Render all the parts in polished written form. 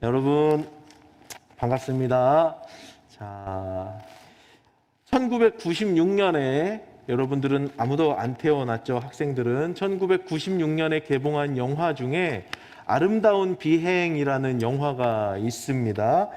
여러분 반갑습니다. 자, 1996년에 여러분들은 아무도 안 태어났죠. 학생들은 1996년에 개봉한 영화 중에 아름다운 비행이라는 영화가 있습니다.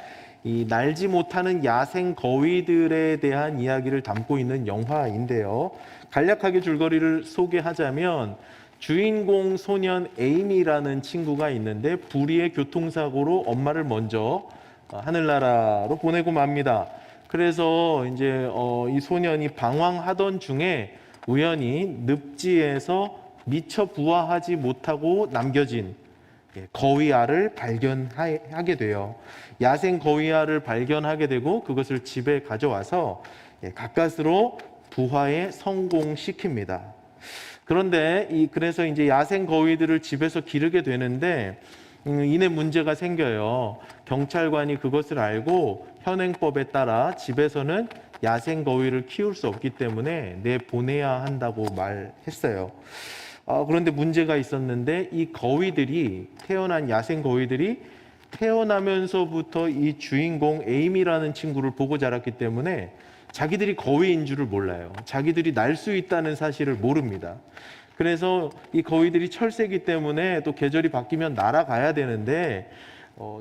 이 날지 못하는 야생 거위들에 대한 이야기를 담고 있는 영화인데요. 간략하게 줄거리를 소개하자면 주인공 소년 에이미라는 친구가 있는데 불의의 교통사고로 엄마를 먼저 하늘나라로 보내고 맙니다. 그래서 이제 이 소년이 방황하던 중에 우연히 늪지에서 미처 부화하지 못하고 남겨진 거위알을 발견하게 돼요. 야생 거위알을 발견하게 되고 그것을 집에 가져와서 가까스로 부화에 성공시킵니다. 그런데 그래서 이제 야생 거위들을 집에서 기르게 되는데 이내 문제가 생겨요. 경찰관이 그것을 알고 현행법에 따라 집에서는 야생 거위를 키울 수 없기 때문에 내보내야 한다고 말했어요. 그런데 문제가 있었는데 이 거위들이 태어난 야생 거위들이 태어나면서부터 이 주인공 에이미라는 친구를 보고 자랐기 때문에 자기들이 거위인 줄을 몰라요. 자기들이 날 수 있다는 사실을 모릅니다. 그래서 이 거위들이 철새이기 때문에 또 계절이 바뀌면 날아가야 되는데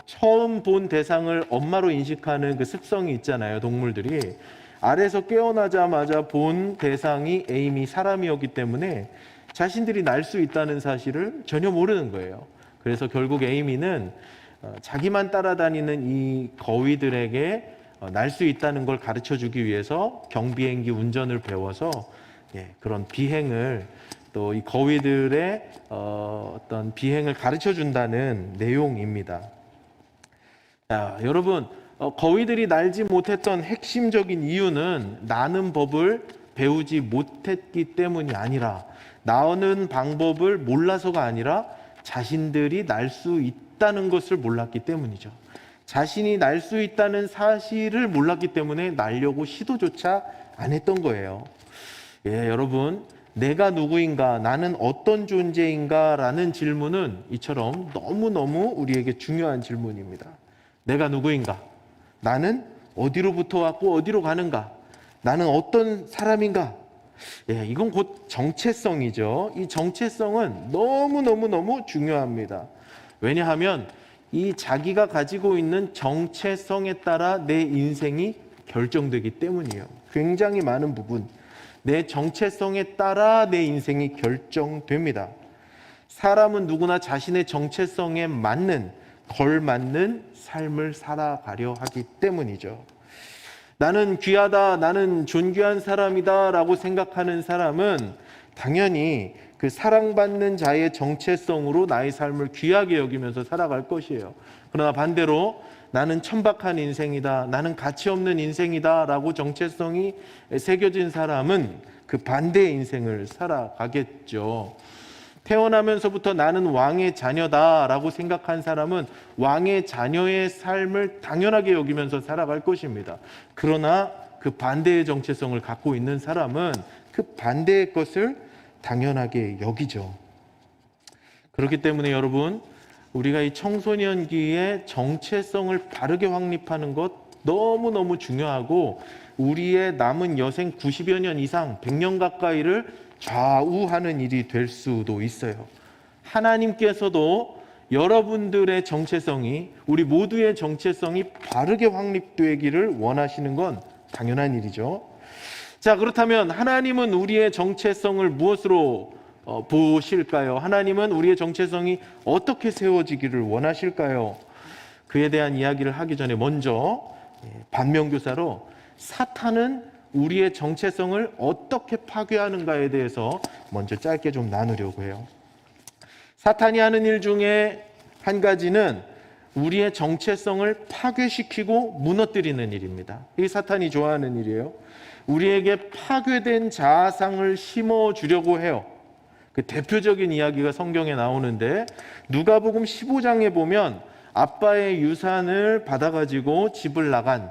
처음 본 대상을 엄마로 인식하는 그 습성이 있잖아요. 동물들이. 알에서 깨어나자마자 본 대상이 에이미 사람이었기 때문에 자신들이 날 수 있다는 사실을 전혀 모르는 거예요. 그래서 결국 에이미는 자기만 따라다니는 이 거위들에게 날 수 있다는 걸 가르쳐 주기 위해서 경비행기 운전을 배워서 그런 비행을 또 이 거위들의 어떤 비행을 가르쳐 준다는 내용입니다. 자, 여러분, 거위들이 날지 못했던 핵심적인 이유는 나는 법을 배우지 못했기 때문이 아니라 나오는 방법을 몰라서가 아니라 자신들이 날 수 있다는 것을 몰랐기 때문이죠. 자신이 날 수 있다는 사실을 몰랐기 때문에 날려고 시도조차 안 했던 거예요. 여러분, 내가 누구인가, 나는 어떤 존재인가 라는 질문은 이처럼 너무너무 우리에게 중요한 질문입니다. 내가 누구인가? 나는 어디로부터 왔고 어디로 가는가? 나는 어떤 사람인가? 이건 곧 정체성이죠. 이 정체성은 너무너무 중요합니다. 왜냐하면 이 자기가 가지고 있는 정체성에 따라 내 인생이 결정되기 때문이에요. 굉장히 많은 부분, 내 정체성에 따라 내 인생이 결정됩니다. 사람은 누구나 자신의 정체성에 맞는, 걸맞는 삶을 살아가려 하기 때문이죠. 나는 귀하다, 나는 존귀한 사람이다 라고 생각하는 사람은 당연히 그 사랑받는 자의 정체성으로 나의 삶을 귀하게 여기면서 살아갈 것이에요. 그러나 반대로 나는 천박한 인생이다, 나는 가치 없는 인생이다 라고 정체성이 새겨진 사람은 그 반대의 인생을 살아가겠죠. 태어나면서부터 나는 왕의 자녀다 라고 생각한 사람은 왕의 자녀의 삶을 당연하게 여기면서 살아갈 것입니다. 그러나 그 반대의 정체성을 갖고 있는 사람은 그 반대의 것을 당연하게 여기죠. 그렇기 때문에 여러분, 우리가 이 청소년기에 정체성을 바르게 확립하는 것 너무너무 중요하고 우리의 남은 여생 90여 년 이상 100년 가까이를 좌우하는 일이 될 수도 있어요. 하나님께서도 여러분들의 정체성이, 우리 모두의 정체성이 바르게 확립되기를 원하시는 건 당연한 일이죠. 자, 그렇다면 하나님은 우리의 정체성을 무엇으로 보실까요? 하나님은 우리의 정체성이 어떻게 세워지기를 원하실까요? 그에 대한 이야기를 하기 전에 먼저 반면교사로 사탄은 우리의 정체성을 어떻게 파괴하는가에 대해서 먼저 짧게 좀 나누려고 해요. 사탄이 하는 일 중에 한 가지는 우리의 정체성을 파괴시키고 무너뜨리는 일입니다. 이게 사탄이 좋아하는 일이에요. 우리에게 파괴된 자아상을 심어주려고 해요. 그 대표적인 이야기가 성경에 나오는데 누가복음 15장에 보면 아빠의 유산을 받아가지고 집을 나간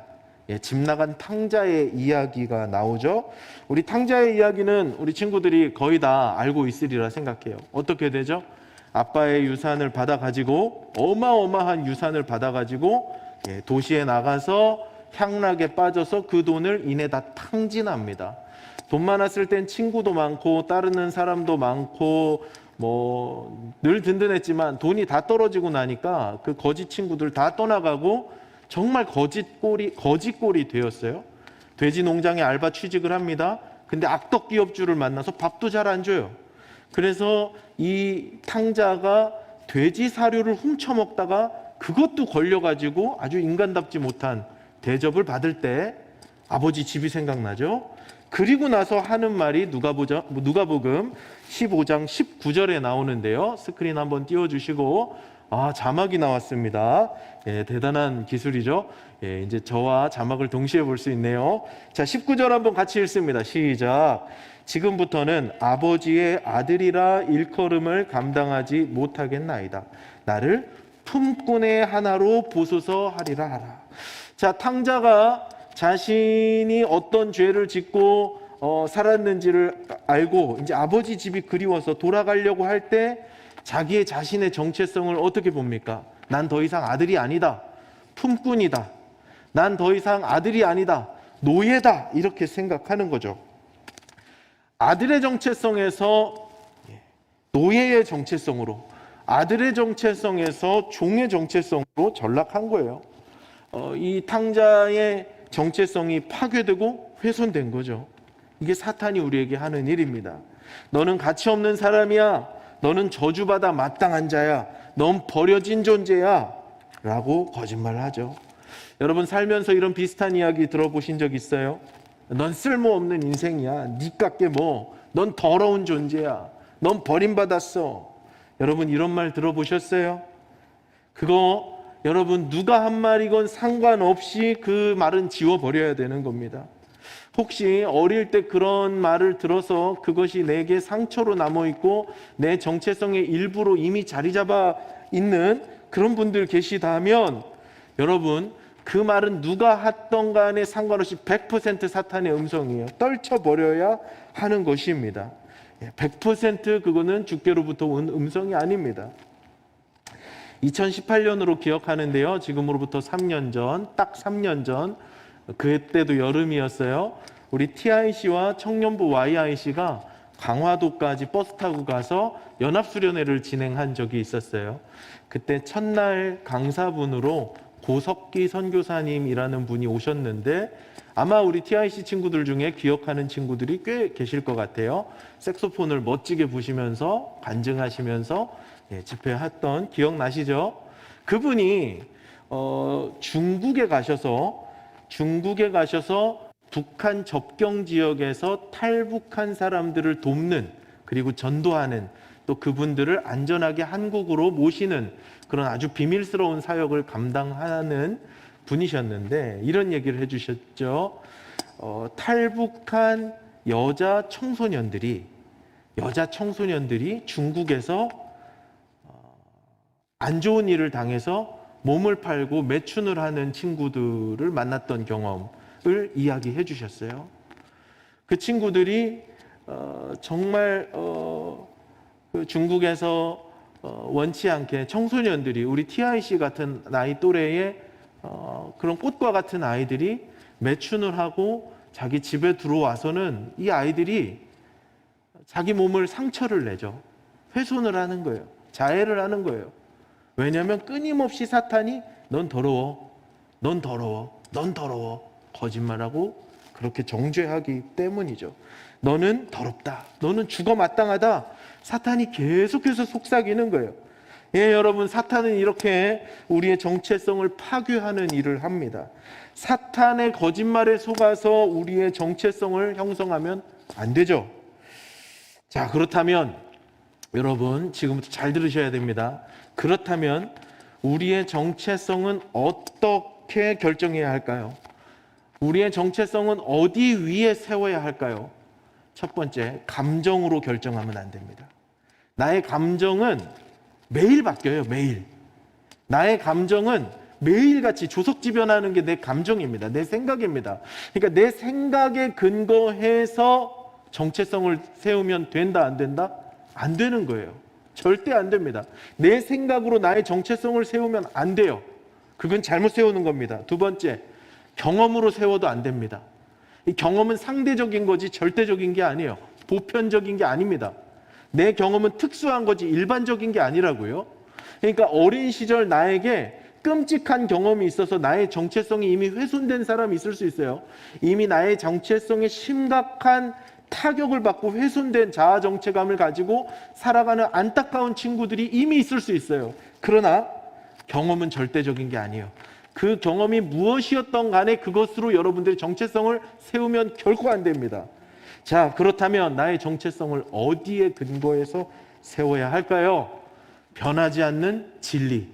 집 나간 탕자의 이야기가 나오죠. 우리 탕자의 이야기는 우리 친구들이 거의 다 알고 있으리라 생각해요. 어떻게 되죠? 아빠의 유산을 받아가지고 어마어마한 유산을 받아가지고 도시에 나가서 향락에 빠져서 그 돈을 이내 다 탕진합니다. 돈 많았을 땐 친구도 많고 따르는 사람도 많고 뭐 늘 든든했지만 돈이 다 떨어지고 나니까 그 거짓 친구들 다 떠나가고 정말 거짓골이 되었어요. 돼지 농장에 알바 취직을 합니다. 근데 악덕 기업주를 만나서 밥도 잘 안 줘요. 그래서 이 탕자가 돼지 사료를 훔쳐먹다가 그것도 걸려가지고 아주 인간답지 못한 대접을 받을 때 아버지 집이 생각나죠. 그리고 나서 하는 말이 누가복음 15장 19절에 나오는데요. 스크린 한번 띄워주시고, 자막이 나왔습니다. 대단한 기술이죠. 이제 저와 자막을 동시에 볼 수 있네요. 자, 19절 한번 같이 읽습니다. 시작. 지금부터는 아버지의 아들이라 일컬음을 감당하지 못하겠나이다. 나를 품꾼의 하나로 보소서 하리라 하라. 자, 탕자가 자신이 어떤 죄를 짓고 살았는지를 알고 이제 아버지 집이 그리워서 돌아가려고 할 때 자기의 자신의 정체성을 어떻게 봅니까? 난 더 이상 아들이 아니다. 품꾼이다. 난 더 이상 아들이 아니다. 노예다. 이렇게 생각하는 거죠. 아들의 정체성에서 노예의 정체성으로, 아들의 정체성에서 종의 정체성으로 전락한 거예요. 이 탕자의 정체성이 파괴되고 훼손된 거죠. 이게 사탄이 우리에게 하는 일입니다. 너는 가치 없는 사람이야. 너는 저주받아 마땅한 자야. 넌 버려진 존재야. 라고 거짓말을 하죠. 여러분 살면서 이런 비슷한 이야기 들어보신 적 있어요? 넌 쓸모없는 인생이야. 니깎게 뭐. 넌 더러운 존재야. 넌 버림받았어. 여러분 이런 말 들어보셨어요? 그거 여러분 누가 한 말이건 상관없이 그 말은 지워버려야 되는 겁니다. 혹시 어릴 때 그런 말을 들어서 그것이 내게 상처로 남아있고 내 정체성의 일부로 이미 자리 잡아 있는 그런 분들 계시다면 여러분 그 말은 누가 하던 간에 상관없이 100% 사탄의 음성이에요. 떨쳐버려야 하는 것입니다. 100% 그거는 주께로부터 온 음성이 아닙니다. 2018년으로 기억하는데요. 지금으로부터 3년 전, 딱 3년 전, 그때도 여름이었어요. 우리 TIC와 청년부 YIC가 강화도까지 버스 타고 가서 연합수련회를 진행한 적이 있었어요. 그때 첫날 강사분으로 고석기 선교사님이라는 분이 오셨는데 아마 우리 TIC 친구들 중에 기억하는 친구들이 꽤 계실 것 같아요. 색소폰을 멋지게 부시면서 간증하시면서 집회했던 기억나시죠? 그분이 중국에 가셔서 북한 접경 지역에서 탈북한 사람들을 돕는 그리고 전도하는 또 그분들을 안전하게 한국으로 모시는 그런 아주 비밀스러운 사역을 감당하는 분이셨는데 이런 얘기를 해주셨죠. 탈북한 여자 청소년들이 중국에서 안 좋은 일을 당해서 몸을 팔고 매춘을 하는 친구들을 만났던 경험을 이야기해 주셨어요. 그 친구들이 정말 그 중국에서 원치 않게 청소년들이 우리 TIC 같은 나이 또래의 그런 꽃과 같은 아이들이 매춘을 하고 자기 집에 들어와서는 이 아이들이 자기 몸을 상처를 내죠. 훼손을 하는 거예요. 자해를 하는 거예요. 왜냐하면 끊임없이 사탄이 넌 더러워, 넌 더러워, 넌 더러워 거짓말하고 그렇게 정죄하기 때문이죠. 너는 더럽다, 너는 죽어 마땅하다. 사탄이 계속해서 속삭이는 거예요. 여러분 사탄은 이렇게 우리의 정체성을 파괴하는 일을 합니다. 사탄의 거짓말에 속아서 우리의 정체성을 형성하면 안 되죠. 자, 그렇다면 여러분 지금부터 잘 들으셔야 됩니다. 그렇다면 우리의 정체성은 어떻게 결정해야 할까요? 우리의 정체성은 어디 위에 세워야 할까요? 첫 번째, 감정으로 결정하면 안 됩니다. 나의 감정은 매일 바뀌어요. 매일. 나의 감정은 매일같이 조석지변하는 게 내 감정입니다. 내 생각입니다. 그러니까 내 생각에 근거해서 정체성을 세우면 된다, 안 된다? 안 되는 거예요. 절대 안 됩니다. 내 생각으로 나의 정체성을 세우면 안 돼요. 그건 잘못 세우는 겁니다. 두 번째, 경험으로 세워도 안 됩니다. 이 경험은 상대적인 거지 절대적인 게 아니에요. 보편적인 게 아닙니다. 내 경험은 특수한 거지 일반적인 게 아니라고요. 그러니까 어린 시절 나에게 끔찍한 경험이 있어서 나의 정체성이 이미 훼손된 사람이 있을 수 있어요. 이미 나의 정체성에 심각한 타격을 받고 훼손된 자아 정체감을 가지고 살아가는 안타까운 친구들이 이미 있을 수 있어요. 그러나 경험은 절대적인 게 아니에요. 그 경험이 무엇이었던 간에 그것으로 여러분들의 정체성을 세우면 결코 안 됩니다. 자, 그렇다면 나의 정체성을 어디에 근거해서 세워야 할까요? 변하지 않는 진리,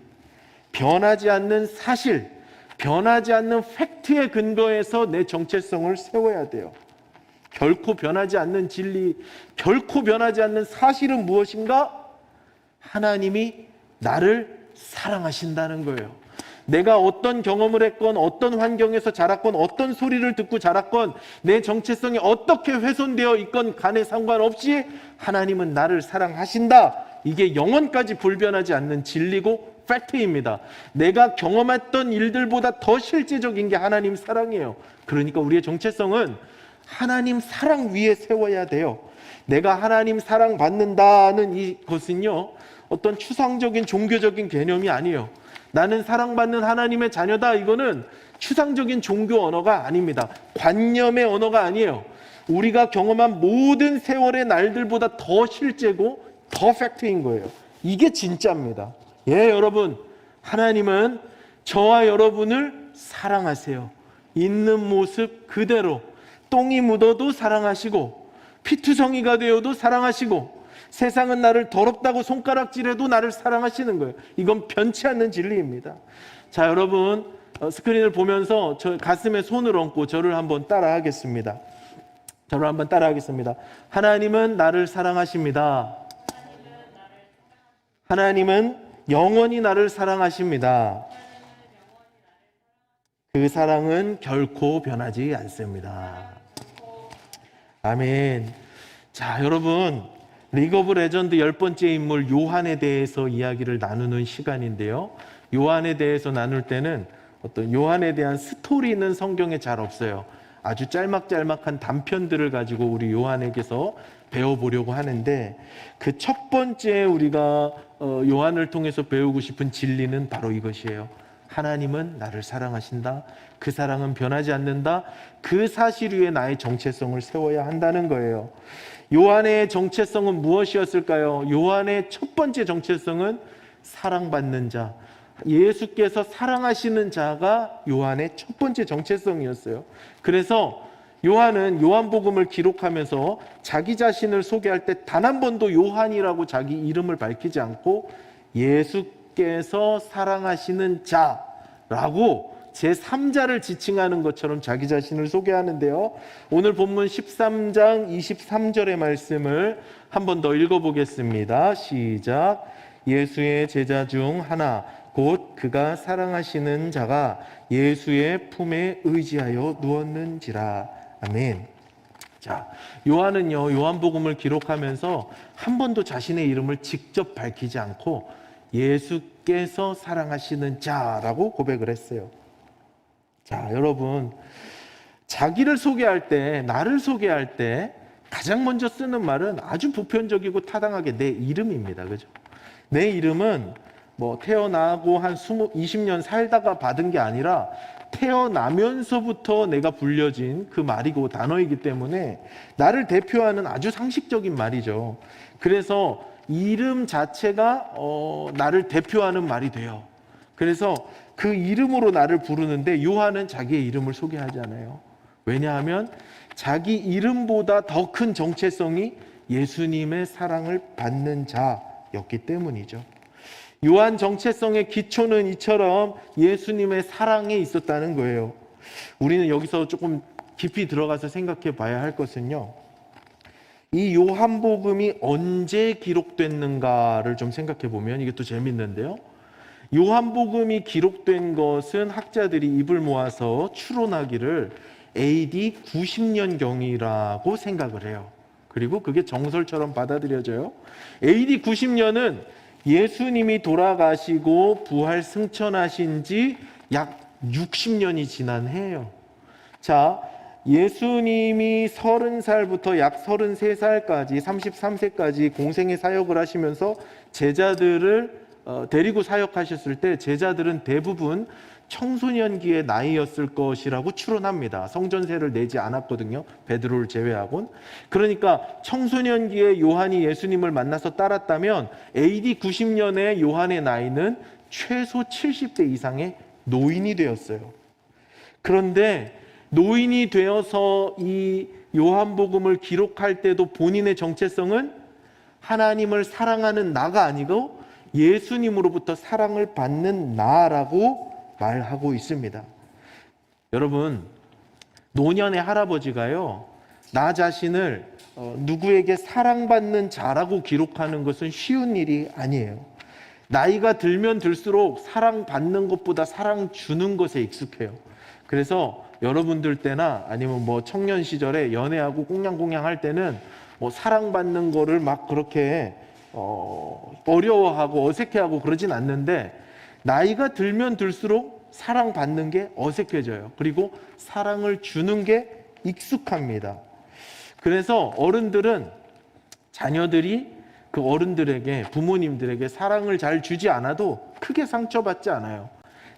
변하지 않는 사실, 변하지 않는 팩트에 근거해서 내 정체성을 세워야 돼요. 결코 변하지 않는 진리, 결코 변하지 않는 사실은 무엇인가? 하나님이 나를 사랑하신다는 거예요. 내가 어떤 경험을 했건 어떤 환경에서 자랐건 어떤 소리를 듣고 자랐건 내 정체성이 어떻게 훼손되어 있건 간에 상관없이 하나님은 나를 사랑하신다. 이게 영원까지 불변하지 않는 진리고 팩트입니다. 내가 경험했던 일들보다 더 실제적인 게 하나님 사랑이에요. 그러니까 우리의 정체성은 하나님 사랑 위에 세워야 돼요. 내가 하나님 사랑 받는다는 이것은요, 어떤 추상적인 종교적인 개념이 아니에요. 나는 사랑받는 하나님의 자녀다. 이거는 추상적인 종교 언어가 아닙니다. 관념의 언어가 아니에요. 우리가 경험한 모든 세월의 날들보다 더 실제고 더 팩트인 거예요. 이게 진짜입니다. 예, 여러분, 하나님은 저와 여러분을 사랑하세요. 있는 모습 그대로 똥이 묻어도 사랑하시고 피투성이가 되어도 사랑하시고 세상은 나를 더럽다고 손가락질해도 나를 사랑하시는 거예요. 이건 변치 않는 진리입니다. 자, 여러분, 스크린을 보면서 저 가슴에 손을 얹고 저를 한번 따라하겠습니다. 저를 한번 따라하겠습니다. 하나님은 나를 사랑하십니다. 하나님은 영원히 나를 사랑하십니다. 그 사랑은 결코 변하지 않습니다. 아멘. 자, 여러분, 리그 오브 레전드 10번째 인물 요한에 대해서 이야기를 나누는 시간인데요. 요한에 대해서 나눌 때는 어떤 요한에 대한 스토리는 성경에 잘 없어요. 아주 짤막짤막한 단편들을 가지고 우리 요한에게서 배워보려고 하는데, 그 첫 번째 우리가 요한을 통해서 배우고 싶은 진리는 바로 이것이에요. 하나님은 나를 사랑하신다. 그 사랑은 변하지 않는다. 그 사실 위에 나의 정체성을 세워야 한다는 거예요. 요한의 정체성은 무엇이었을까요? 요한의 첫 번째 정체성은 사랑받는 자. 예수께서 사랑하시는 자가 요한의 첫 번째 정체성이었어요. 그래서 요한은 요한복음을 기록하면서 자기 자신을 소개할 때 단 한 번도 요한이라고 자기 이름을 밝히지 않고 예수께서 사랑하시는 자라고 제3자를 지칭하는 것처럼 자기 자신을 소개하는데요. 오늘 본문 13장 23절의 말씀을 한 번 더 읽어보겠습니다. 시작. 예수의 제자 중 하나 곧 그가 사랑하시는 자가 예수의 품에 의지하여 누웠는지라. 아멘. 자, 요한은요, 요한복음을 기록하면서 한 번도 자신의 이름을 직접 밝히지 않고 예수께서 사랑하시는 자라고 고백을 했어요. 자, 여러분, 자기를 소개할 때, 나를 소개할 때 가장 먼저 쓰는 말은 아주 보편적이고 타당하게 내 이름입니다. 그죠? 내 이름은 뭐 태어나고 한 20년 살다가 받은 게 아니라 태어나면서부터 내가 불려진 그 말이고 단어이기 때문에 나를 대표하는 아주 상식적인 말이죠. 그래서 이름 자체가 나를 대표하는 말이 돼요. 그래서 그 이름으로 나를 부르는데 요한은 자기의 이름을 소개하지 않아요. 왜냐하면 자기 이름보다 더 큰 정체성이 예수님의 사랑을 받는 자였기 때문이죠. 요한 정체성의 기초는 이처럼 예수님의 사랑에 있었다는 거예요. 우리는 여기서 조금 깊이 들어가서 생각해 봐야 할 것은요, 이 요한복음이 언제 기록됐는가를 좀 생각해 보면 이게 또 재밌는데요. 요한복음이 기록된 것은 학자들이 입을 모아서 추론하기를 AD 90년경이라고 생각을 해요. 그리고 그게 정설처럼 받아들여져요. AD 90년은 예수님이 돌아가시고 부활 승천하신 지 약 60년이 지난 해예요. 자, 예수님이 30살부터 약 33살까지 33세까지 공생의 사역을 하시면서 제자들을 데리고 사역하셨을 때 제자들은 대부분 청소년기의 나이였을 것이라고 추론합니다. 성전세를 내지 않았거든요. 베드로를 제외하곤. 그러니까 청소년기에 요한이 예수님을 만나서 따랐다면 AD 90년에 요한의 나이는 최소 70대 이상의 노인이 되었어요. 그런데 노인이 되어서 이 요한복음을 기록할 때도 본인의 정체성은 하나님을 사랑하는 나가 아니고 예수님으로부터 사랑을 받는 나라고 말하고 있습니다. 여러분, 노년의 할아버지가요, 나 자신을 누구에게 사랑받는 자라고 기록하는 것은 쉬운 일이 아니에요. 나이가 들면 들수록 사랑받는 것보다 사랑 주는 것에 익숙해요. 그래서 여러분들 때나 아니면 뭐 청년 시절에 연애하고 꽁냥꽁냥 할 때는 뭐 사랑받는 거를 막 그렇게 어려워하고 어색해하고 그러진 않는데, 나이가 들면 들수록 사랑받는 게 어색해져요. 그리고 사랑을 주는 게 익숙합니다. 그래서 어른들은 자녀들이 그 어른들에게, 부모님들에게 사랑을 잘 주지 않아도 크게 상처받지 않아요.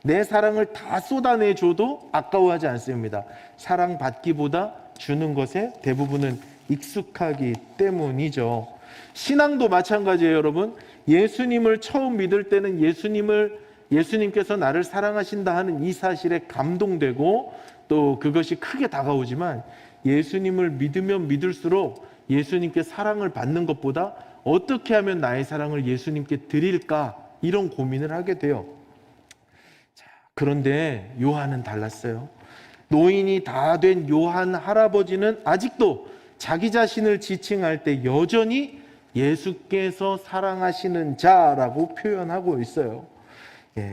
내 사랑을 다 쏟아내줘도 아까워하지 않습니다. 사랑받기보다 주는 것에 대부분은 익숙하기 때문이죠. 신앙도 마찬가지예요, 여러분. 예수님을 처음 믿을 때는 예수님께서 나를 사랑하신다 하는 이 사실에 감동되고 또 그것이 크게 다가오지만, 예수님을 믿으면 믿을수록 예수님께 사랑을 받는 것보다 어떻게 하면 나의 사랑을 예수님께 드릴까, 이런 고민을 하게 돼요. 그런데 요한은 달랐어요. 노인이 다 된 요한 할아버지는 아직도 자기 자신을 지칭할 때 여전히 예수께서 사랑하시는 자라고 표현하고 있어요.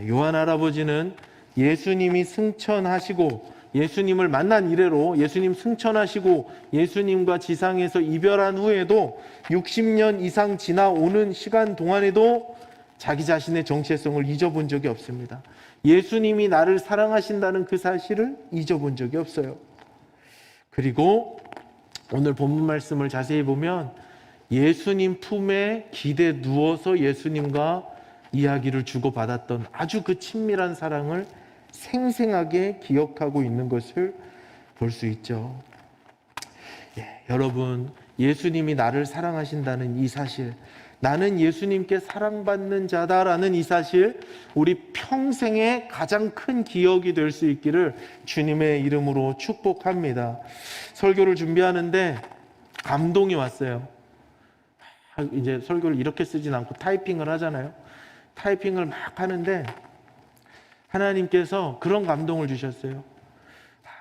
요한 할아버지는 예수님이 승천하시고 예수님을 만난 이래로 예수님 승천하시고 예수님과 지상에서 이별한 후에도 60년 이상 지나오는 시간 동안에도 자기 자신의 정체성을 잊어본 적이 없습니다. 예수님이 나를 사랑하신다는 그 사실을 잊어본 적이 없어요. 그리고 오늘 본문 말씀을 자세히 보면 예수님 품에 기대 누워서 예수님과 이야기를 주고받았던 아주 그 친밀한 사랑을 생생하게 기억하고 있는 것을 볼 수 있죠. 여러분, 예수님이 나를 사랑하신다는 이 사실, 나는 예수님께 사랑받는 자다라는 이 사실, 우리 평생의 가장 큰 기억이 될 수 있기를 주님의 이름으로 축복합니다. 설교를 준비하는데 감동이 왔어요. 이제 설교를 이렇게 쓰진 않고 타이핑을 하잖아요. 타이핑을 막 하는데 하나님께서 그런 감동을 주셨어요.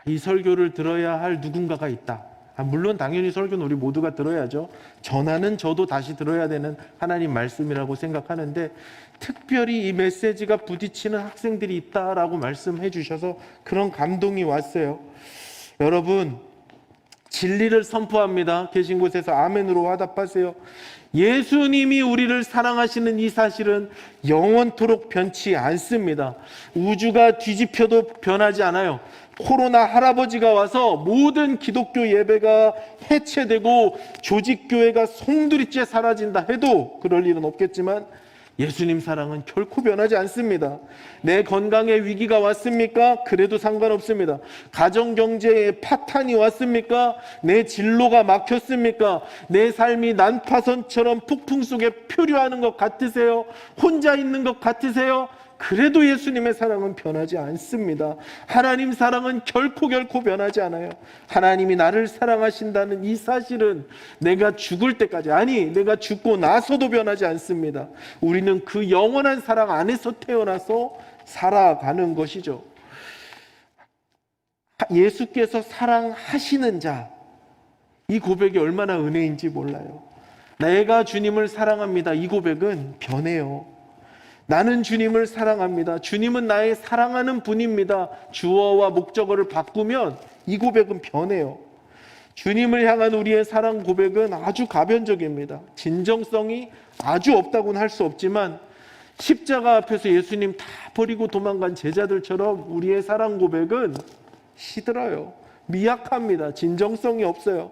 이 설교를 들어야 할 누군가가 있다. 물론 당연히 설교는 우리 모두가 들어야죠. 전하는 저도 다시 들어야 되는 하나님 말씀이라고 생각하는데, 특별히 이 메시지가 부딪히는 학생들이 있다라고 말씀해 주셔서 그런 감동이 왔어요. 여러분, 진리를 선포합니다. 계신 곳에서 아멘으로 화답하세요. 예수님이 우리를 사랑하시는 이 사실은 영원토록 변치 않습니다. 우주가 뒤집혀도 변하지 않아요. 코로나 할아버지가 와서 모든 기독교 예배가 해체되고 조직교회가 송두리째 사라진다 해도 그럴 일은 없겠지만, 예수님 사랑은 결코 변하지 않습니다. 내 건강에 위기가 왔습니까? 그래도 상관없습니다. 가정경제에 파탄이 왔습니까? 내 진로가 막혔습니까? 내 삶이 난파선처럼 폭풍 속에 표류하는 것 같으세요? 혼자 있는 것 같으세요? 그래도 예수님의 사랑은 변하지 않습니다. 하나님 사랑은 결코 변하지 않아요. 하나님이 나를 사랑하신다는 이 사실은 내가 죽을 때까지, 아니 내가 죽고 나서도 변하지 않습니다. 우리는 그 영원한 사랑 안에서 태어나서 살아가는 것이죠. 예수께서 사랑하시는 자, 이 고백이 얼마나 은혜인지 몰라요. 내가 주님을 사랑합니다. 이 고백은 변해요. 나는 주님을 사랑합니다. 주님은 나의 사랑하는 분입니다. 주어와 목적어를 바꾸면 이 고백은 변해요. 주님을 향한 우리의 사랑 고백은 아주 가변적입니다. 진정성이 아주 없다고는 할 수 없지만 십자가 앞에서 예수님 다 버리고 도망간 제자들처럼 우리의 사랑 고백은 시들어요. 미약합니다. 진정성이 없어요.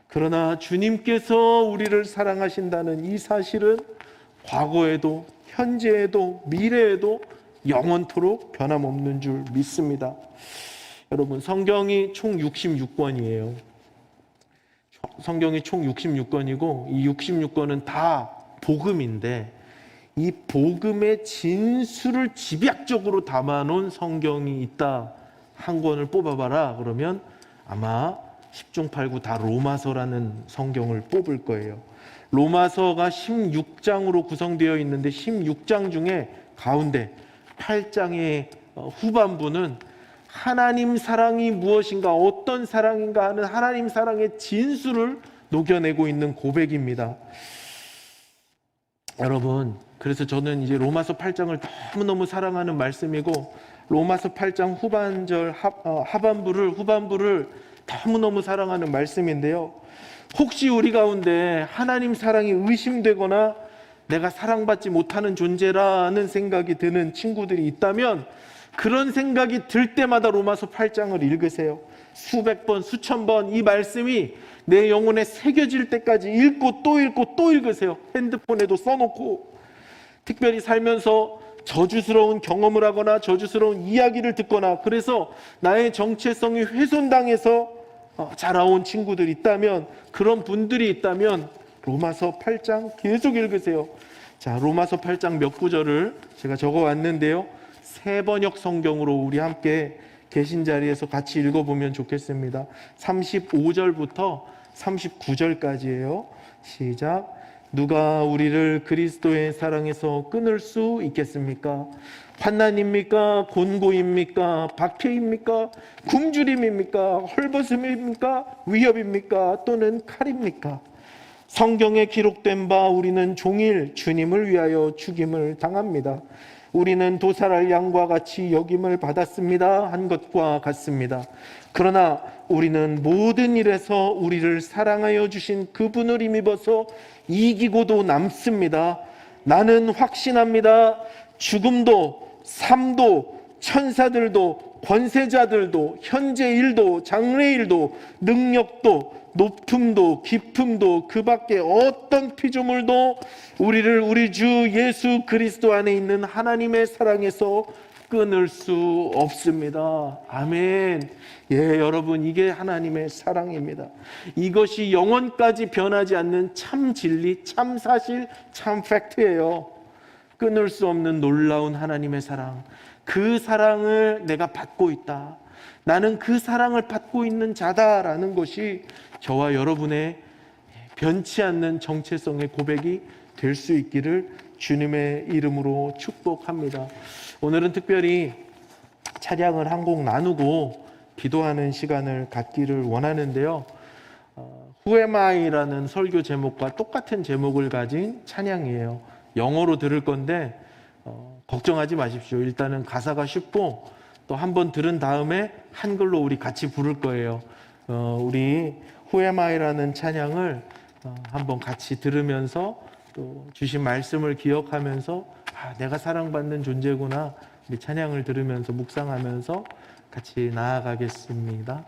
그러나 주님께서 우리를 사랑하신다는 이 사실은 과거에도 현재에도 미래에도 영원토록 변함없는 줄 믿습니다. 여러분, 성경이 총 66권이에요. 성경이 총 66권이고 이 66권은 다 복음인데 이 복음의 진수를 집약적으로 담아놓은 성경이 있다. 한 권을 뽑아봐라. 그러면 아마 10중 8구 다 로마서라는 성경을 뽑을 거예요. 로마서가 16장으로 구성되어 있는데 16장 중에 가운데 8장의 후반부는 하나님 사랑이 무엇인가, 어떤 사랑인가 하는 하나님 사랑의 진수를 녹여내고 있는 고백입니다. 여러분, 그래서 저는 이제 로마서 8장을 너무너무 사랑하는 말씀이고 로마서 8장 후반부를 너무너무 사랑하는 말씀인데요. 혹시 우리 가운데 하나님 사랑이 의심되거나 내가 사랑받지 못하는 존재라는 생각이 드는 친구들이 있다면 그런 생각이 들 때마다 로마서 8장을 읽으세요. 수백 번, 수천 번 이 말씀이 내 영혼에 새겨질 때까지 읽고 또 읽고 또 읽으세요. 핸드폰에도 써놓고 특별히 살면서 저주스러운 경험을 하거나 저주스러운 이야기를 듣거나 그래서 나의 정체성이 훼손당해서 자라온 친구들이 있다면 그런 분들이 있다면 로마서 8장 계속 읽으세요. 자, 로마서 8장 몇 구절을 제가 적어왔는데요. 새 번역 성경으로 우리 함께 계신 자리에서 같이 읽어보면 좋겠습니다. 35절부터 39절까지예요. 시작. 누가 우리를 그리스도의 사랑에서 끊을 수 있겠습니까? 환난입니까? 곤고입니까? 박해입니까? 굶주림입니까? 헐벗음입니까? 위협입니까? 또는 칼입니까? 성경에 기록된 바 우리는 종일 주님을 위하여 죽임을 당합니다. 우리는 도살할 양과 같이 여김을 받았습니다 한 것과 같습니다. 그러나 우리는 모든 일에서 우리를 사랑하여 주신 그분을 힘입어서 이기고도 남습니다. 나는 확신합니다. 죽음도 삶도 천사들도 권세자들도 현재 일도 장래 일도 능력도 높음도 깊음도 그 밖에 어떤 피조물도 우리를 우리 주 예수 그리스도 안에 있는 하나님의 사랑에서 끊을 수 없습니다. 아멘. 예, 여러분, 이게 하나님의 사랑입니다. 이것이 영원까지 변하지 않는 참 진리, 참 사실, 참 팩트예요. 끊을 수 없는 놀라운 하나님의 사랑. 그 사랑을 내가 받고 있다. 나는 그 사랑을 받고 있는 자다라는 것이 저와 여러분의 변치 않는 정체성의 고백이 될 수 있기를 주님의 이름으로 축복합니다. 오늘은 특별히 찬양을 한 곡 나누고 기도하는 시간을 갖기를 원하는데요. Who am I라는 설교 제목과 똑같은 제목을 가진 찬양이에요. 영어로 들을 건데 걱정하지 마십시오. 일단은 가사가 쉽고 또 한 번 들은 다음에 한글로 우리 같이 부를 거예요. 우리 Who am I라는 찬양을 한번 같이 들으면서 또 주신 말씀을 기억하면서 내가 사랑받는 존재구나 우리 찬양을 들으면서 묵상하면서 같이 나아가겠습니다.